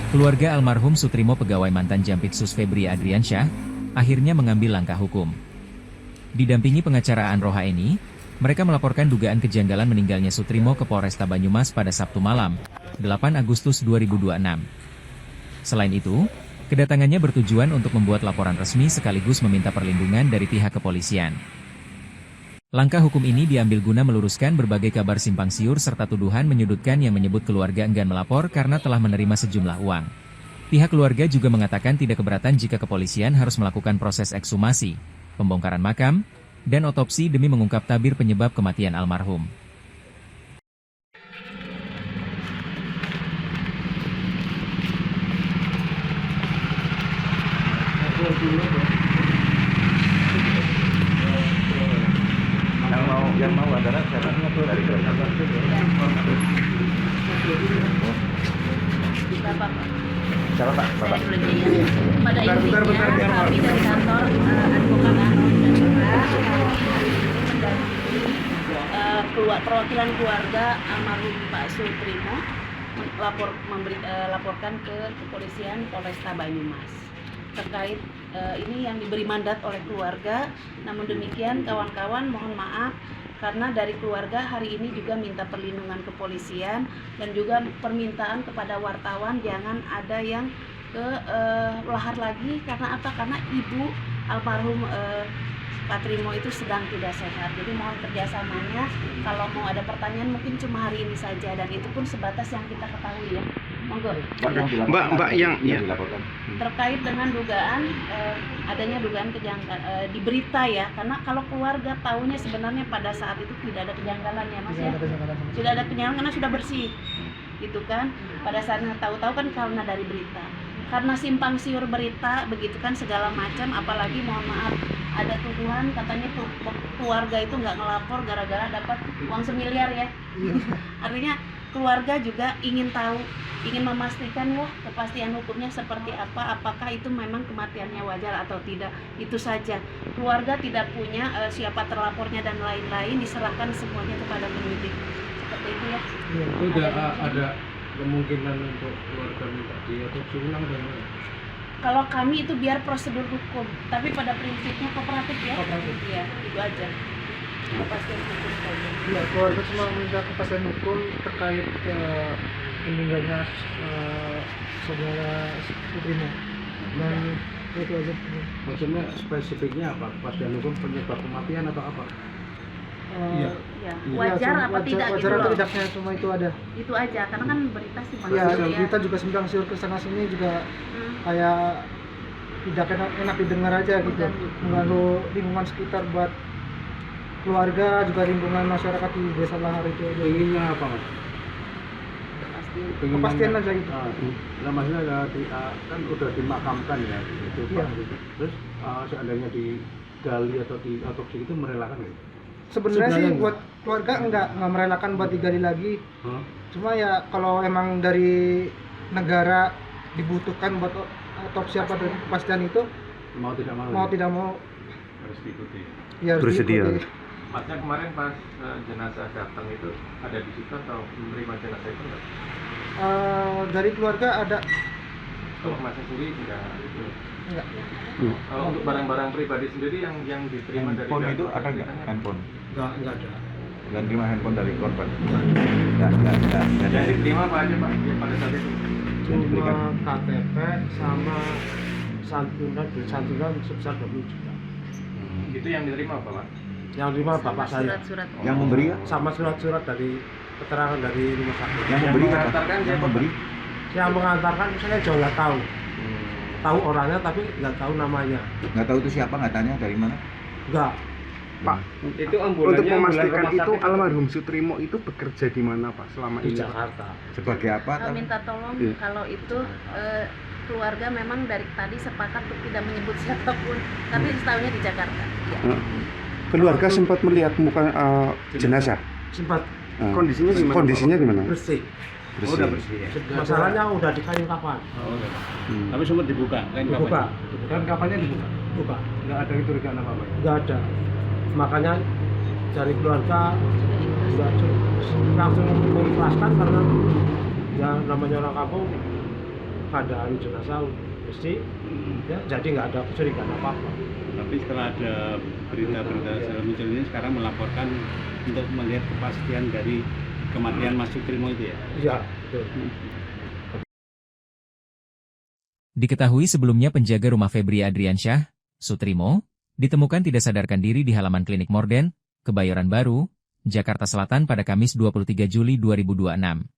Keluarga almarhum Sutrimo pegawai mantan Jampitsus Febri Adriansyah, akhirnya mengambil langkah hukum. Didampingi pengacara Rohaeni, mereka melaporkan dugaan kejanggalan meninggalnya Sutrimo ke Polresta Banyumas pada Sabtu malam, 8 Agustus 2026. Selain itu, kedatangannya bertujuan untuk membuat laporan resmi sekaligus meminta perlindungan dari pihak kepolisian. Langkah hukum ini diambil guna meluruskan berbagai kabar simpang siur serta tuduhan menyudutkan yang menyebut keluarga enggan melapor karena telah menerima sejumlah uang. Pihak keluarga juga mengatakan tidak keberatan jika kepolisian harus melakukan proses ekshumasi, pembongkaran makam, dan otopsi demi mengungkap tabir penyebab kematian almarhum. Yang mau adalah syaratnya dari Bapak. Pada intinya kami dari kantor advokat Anon dan perwakilan keluarga almarhum Pak Sutrimo laporkan ke kepolisian Polresta Banyumas terkait ini yang diberi mandat oleh keluarga. Namun demikian kawan-kawan mohon maaf karena dari keluarga hari ini juga minta perlindungan kepolisian dan juga permintaan kepada wartawan jangan ada yang ke lahar lagi. Karena apa? Karena ibu almarhum Pak Trimo itu sedang tidak sehat. Jadi mohon kerjasamanya. Kalau mau ada pertanyaan mungkin cuma hari ini saja dan itu pun sebatas yang kita ketahui ya. Monggo. Mbak yang dilaporkan. Terkait dengan dugaan adanya dugaan kejanggalan di berita ya, karena kalau keluarga tahunya sebenarnya pada saat itu tidak ada kejanggalan ya Mas ya, tidak ada kejanggalan karena sudah bersih gitu kan. Pada saatnya tahu-tahu kan karena dari berita, karena simpang siur berita begitu kan segala macam, apalagi mohon maaf ada tuduhan katanya keluarga itu nggak ngelapor gara-gara dapat uang semiliar ya. Artinya keluarga juga ingin tahu, ingin memastikan ya kepastian hukumnya seperti apa, apakah itu memang kematiannya wajar atau tidak. Itu saja. Keluarga tidak punya siapa terlapornya dan lain-lain, diserahkan semuanya kepada penyidik. Seperti itu ya. Iya, itu ada kemungkinan untuk keluarga minta diotopsi ulang dan kalau kami itu biar prosedur hukum, tapi pada prinsipnya kooperatif ya. Kooperatif. Iya, itu aja. Kepastian hukum saja. ya, keluarga cuma minta kepastian hukum terkait meninggalnya saudara Sutrimo dan itu aja. Maksudnya spesifiknya apa? Kepastian hukum penyebab kematian atau apa? Ya, wajar apa tidak wajar gitu atau loh. tidaknya cuma itu ada. Itu aja, karena kan berita sih Ya, maksudnya kita juga simpang siur ke sana sini juga kayak tidak enak didengar aja gitu, mengganggu lingkungan sekitar buat keluarga juga lingkungan masyarakat di desa Lahar itu aja. Inginnya apa Mas? Kepastian aja gitu. Nah, maksudnya kan udah dimakamkan ya itu Iya. Pak. Terus seandainya digali atau diotopsi itu merelakan nggak? Sebenarnya sih buat keluarga enggak merelakan buat digali lagi. Cuma ya kalau emang dari negara dibutuhkan buat otopsi apa dan kepastian itu Mau tidak mau. mau tidak mau Harus diikuti. ya harus Bersedia. diikuti. Masnya kemarin pas jenazah datang itu ada di situ atau menerima jenazah itu enggak? Dari keluarga ada Kalau masnya sendiri enggak. enggak? Kalau untuk barang-barang pribadi sendiri yang diterima dari Handphone itu pihak ada nggak? keluarga, Handphone? Enggak ada. Dan terima handphone dari korban? Nggak ada. yang diterima apa aja Pak pada saat itu? Yang diberikan. Cuma KTP sama santunan sebesar 20 juta. Itu yang diterima apa Pak? Yang lima bapak saya surat-surat. Yang memberi sama surat-surat dari keterangan dari rumah sakit. yang memberi apa? mengantarkan Yang siapa, memberi Yang mengantarkan saya juga nggak tahu. Tahu orangnya tapi nggak tahu namanya. nggak tahu itu siapa, nggak tanya dari mana. Nggak. Pak, Itu untuk memastikan itu almarhum Sutrimo itu bekerja di mana Pak selama Di ini? Jakarta. Sebagai apa? Minta tolong Iya. kalau itu keluarga memang dari tadi sepakat untuk tidak menyebut siapapun, tapi setahunya di Jakarta. Ya. Keluarga sempat melihat muka jenazah. Sempat Kondisinya gimana? Kondisinya gimana? bersih. Bersih. Udah bersih ya. Masalahnya udah di kayu kapan? Tapi sempat dibuka. Dibuka. Dan kapannya dibuka? Buka. Nggak ada kecurigaan apa-apa. Nggak ada. Makanya dari keluarga nggak langsung mengikhlaskan karena ya namanya orang kampung keadaan jenazah mesti ya, jadi nggak ada kecurigaan apa-apa. Tapi setelah ada berita-berita muncul ini sekarang melaporkan untuk melihat kepastian dari kematian Mas Sutrimo itu ya? Iya, betul. Diketahui sebelumnya penjaga rumah Febri Adriansyah, Sutrimo, ditemukan tidak sadarkan diri di halaman klinik Morden, Kebayoran Baru, Jakarta Selatan pada Kamis 23 Juli 2026.